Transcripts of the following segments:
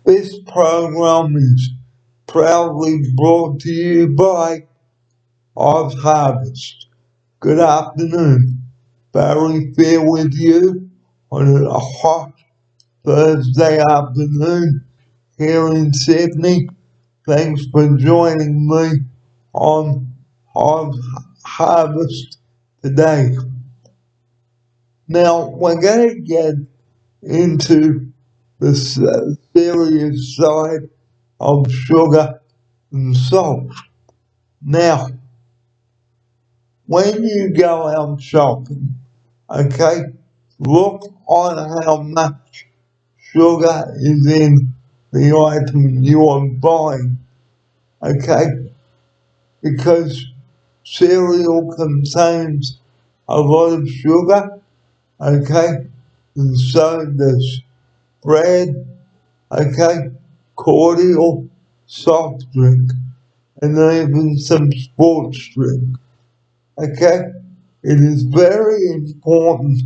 This program is proudly brought to you by Oz Harvest. Good afternoon. Barry Fair with you on a hot Thursday afternoon here in Sydney. Thanks for joining me on Oz Harvest today. Now, we're going to get into the serious side of sugar and salt. Now, when you go out shopping, okay, look on how much sugar is in the item you are buying, okay, because cereal contains a lot of sugar, okay, and so does bread, okay, cordial, soft drink, and even some sports drink. Okay? It is very important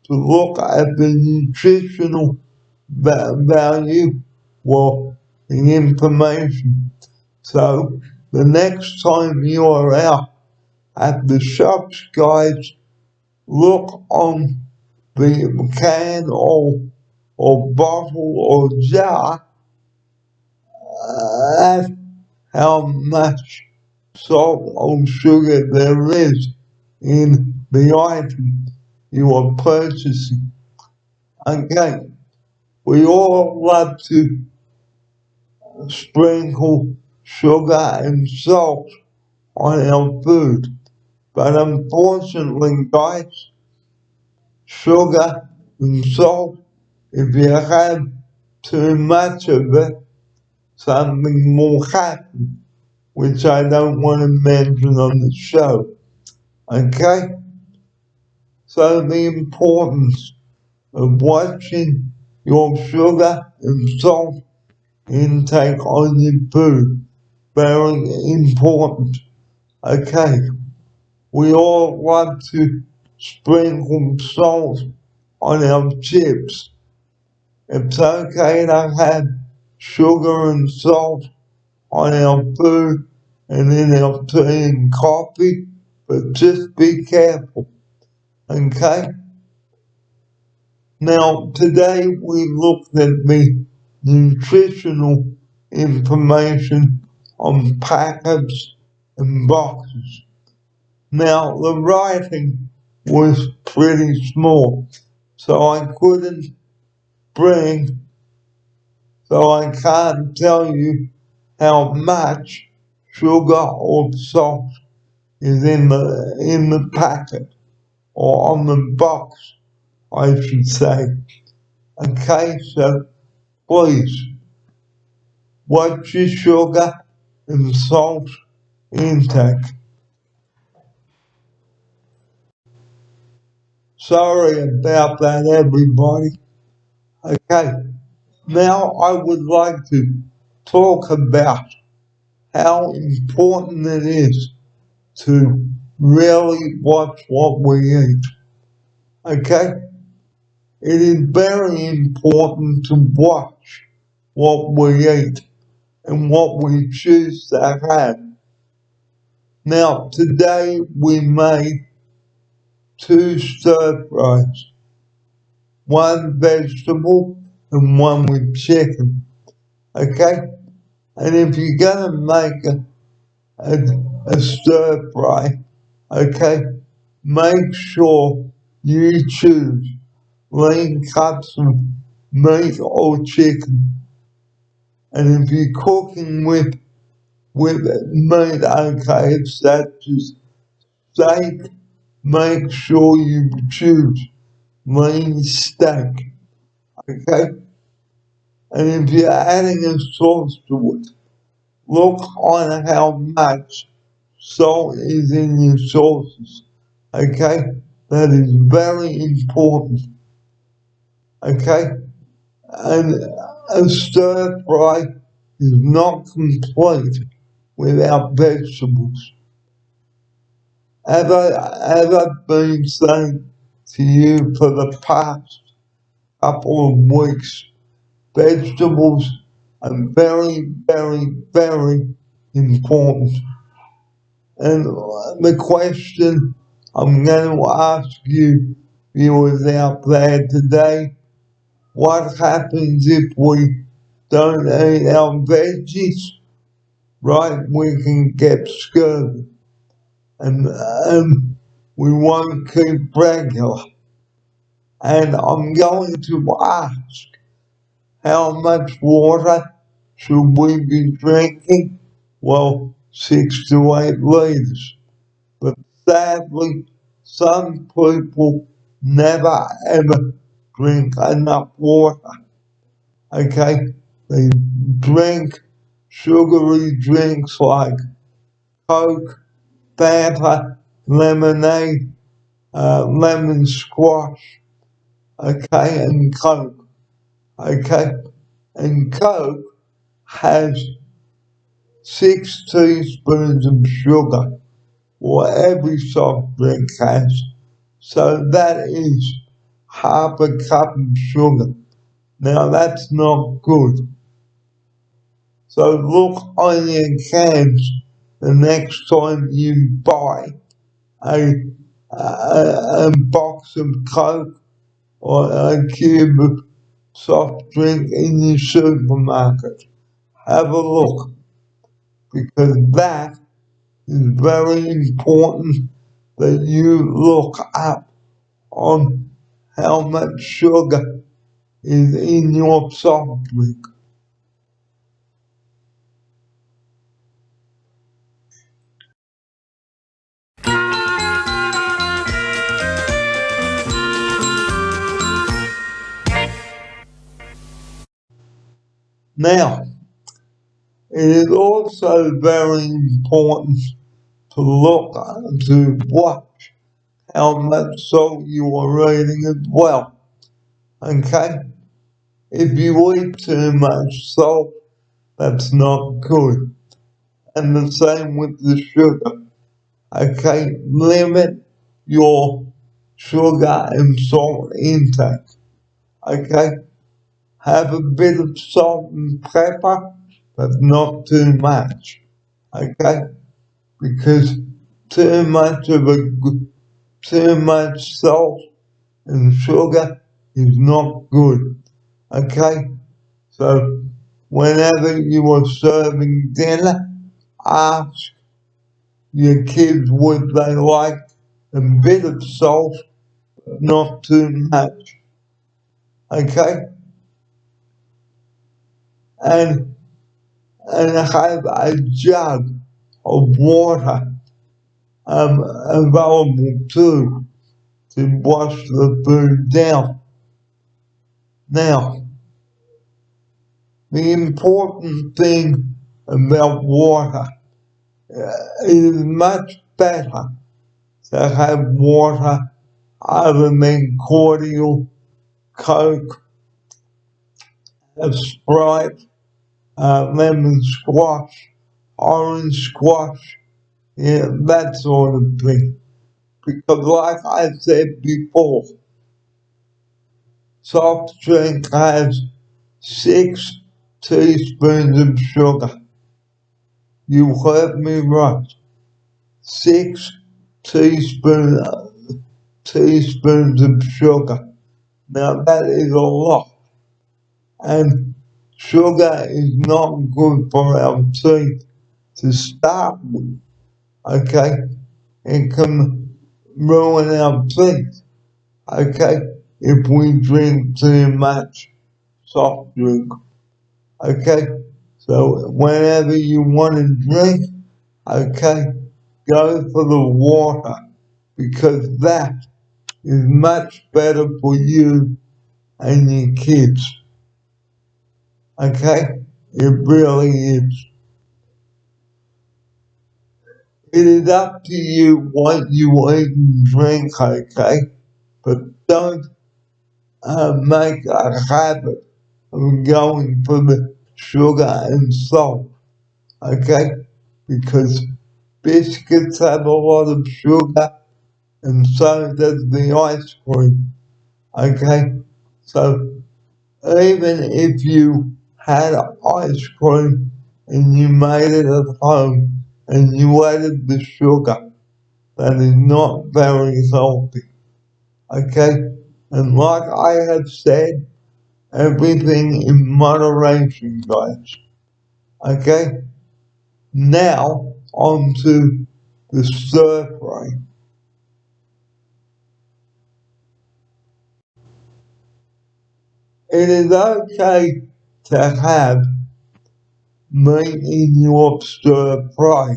to look at the nutritional value of the information. So the next time you are out at the shops, guys, look on the can or bottle or jar at how much salt or sugar there is in the item you are purchasing. Okay, we all love to sprinkle sugar and salt on our food, but unfortunately, guys, sugar and salt, if you have too much of it, something will happen, which I don't want to mention on the show. Okay? So the importance of watching your sugar and salt intake on your food, very important. Okay? We all love to sprinkle salt on our chips. It's okay to have sugar and salt on our food and in our tea and coffee, but just be careful, okay? Now, today we looked at the nutritional information on packets and boxes. Now, the writing was pretty small, so I can't tell you how much sugar or salt is in the packet or on the box, I should say. Okay, so please watch your sugar and salt intake. Sorry about that, everybody. Okay, now I would like to talk about how important it is to really watch what we eat. Okay? It is very important to watch what we eat and what we choose to have. Now, today we made 2 stir fries, one vegetable and one with chicken. Okay? And if you're gonna make a stir fry, okay, make sure you choose lean cuts of meat or chicken. And if you're cooking with meat, okay, such as steak, make sure you choose lean steak, okay? And if you're adding a sauce to it, look on how much salt is in your sauces, okay? That is very important, okay? And a stir fry is not complete without vegetables. As I've been saying to you for the past couple of weeks, vegetables are very, very, very important. And the question I'm going to ask you, viewers out there today, what happens if we don't eat our veggies? Right, we can get scurvy, and we won't keep regular. And I'm going to ask, how much water should we be drinking? Well, 6 to 8 liters. But sadly, some people never ever drink enough water. Okay? They drink sugary drinks like Coke, Fanta, lemonade, lemon squash, okay, and Coke. Okay? And Coke has 6 teaspoons of sugar, or every soft drink has. So that is half a cup of sugar. Now that's not good. So look on your cans the next time you buy a box of Coke or a cube of soft drink in your supermarket. Have a look, because that is very important that you look up on how much sugar is in your soft drink. Now, it is also very important to look to watch how much salt you are eating as well. Okay? If you eat too much salt, that's not good. And the same with the sugar. Okay? Limit your sugar and salt intake. Okay? Have a bit of salt and pepper, but not too much. Okay? Because too much of too much salt and sugar is not good. Okay? So whenever you are serving dinner, ask your kids would they like a bit of salt, but not too much. Okay? And have a jug of water available too to wash the food down. Now, the important thing about water, it is much better to have water other than cordial, Coke, Sprite, lemon squash, orange squash, yeah, that sort of thing. Because like I said before, soft drink has 6 teaspoons of sugar. You heard me right. 6 teaspoons of sugar. Now that is a lot. And sugar is not good for our teeth to start with. Okay? It can ruin our teeth. Okay? If we drink too much soft drink. Okay? So whenever you want to drink, okay, go for the water, because that is much better for you and your kids. Okay? It really is. It is up to you what you eat and drink, okay? But don't make a habit of going for the sugar and salt, okay? Because biscuits have a lot of sugar and so does the ice cream, okay? So even if you had ice cream and you made it at home and you added the sugar, that is not very healthy, okay? And like I have said, everything in moderation, guys, okay? Now, on to the stir fry. It is okay to have meat in your stir fry,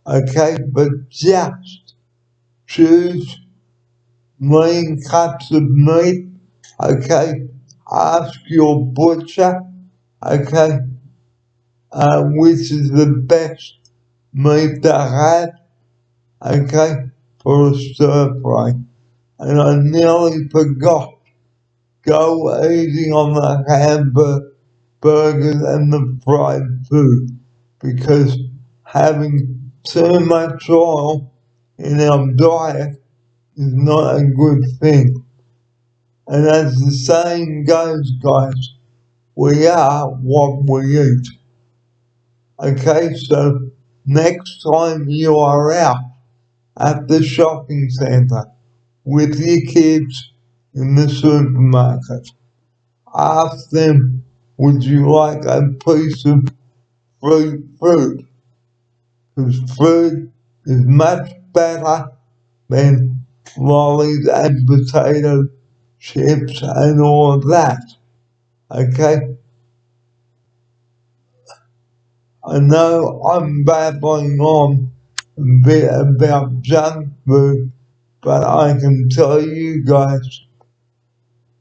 okay? But just choose lean cuts of meat, okay? Ask your butcher, okay, which is the best meat to have, okay, for a stir fry. And I nearly forgot, go easy on the hamburgers and the fried food because having too much oil in our diet is not a good thing. And as the saying goes, guys, we are what we eat. Okay, so next time you are out at the shopping centre with your kids in the supermarket, ask them, would you like a piece of fruit? Because fruit is much better than lollies and potato chips and all of that. Okay? I know I'm babbling on a bit about junk food, but I can tell you guys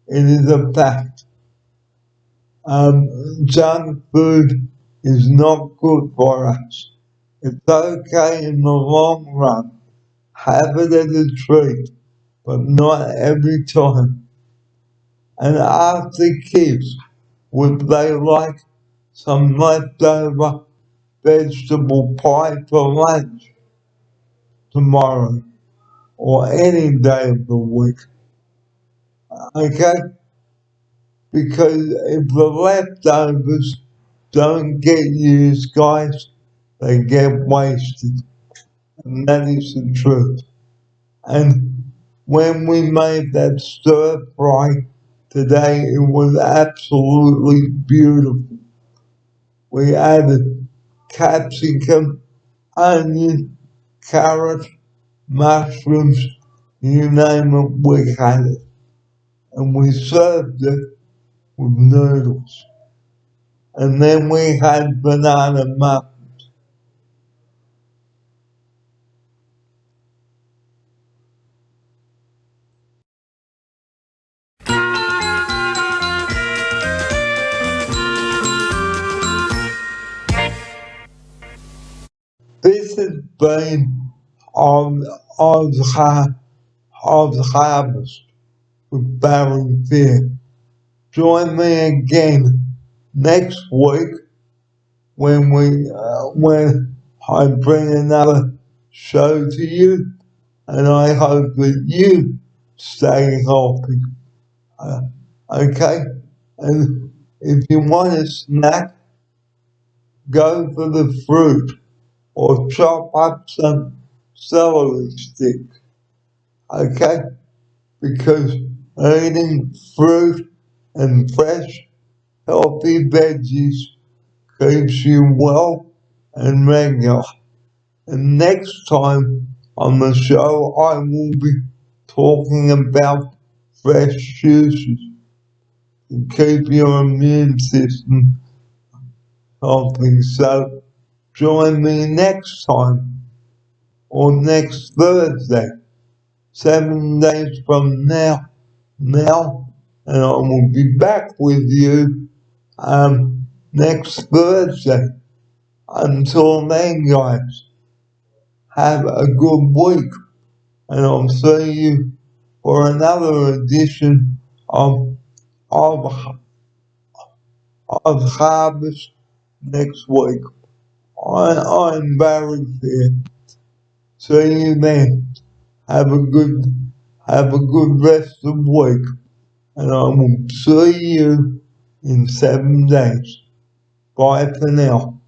it is a fact. Junk food is not good for us. It's okay in the long run. Have it as a treat, but not every time. And ask the kids, would they like some leftover vegetable pie for lunch tomorrow or any day of the week? Okay? Because if the leftovers don't get used, guys, they get wasted. And that is the truth. And when we made that stir fry today, it was absolutely beautiful. We added capsicum, onion, carrot, mushrooms, you name it, we had it. And we served it with noodles. And then we had banana muffins. This has been on Oz Harvest with Barry Fear. Join me again next week when I bring another show to you, and I hope that you stay healthy. Uh, okay, and if you want a snack, go for the fruit or chop up some celery sticks. Okay, because eating fruit and fresh, healthy veggies keeps you well and regular. And next time on the show, I will be talking about fresh juices to keep your immune system healthy. So join me next time or next Thursday, 7 days from now, and I will be back with you next Thursday. Until then, guys, have a good week, and I'll see you for another edition of of Harvest next week. I'm very clear. See you then. Have a good have a good rest of the week, and I will see you in 7 days. Bye for now.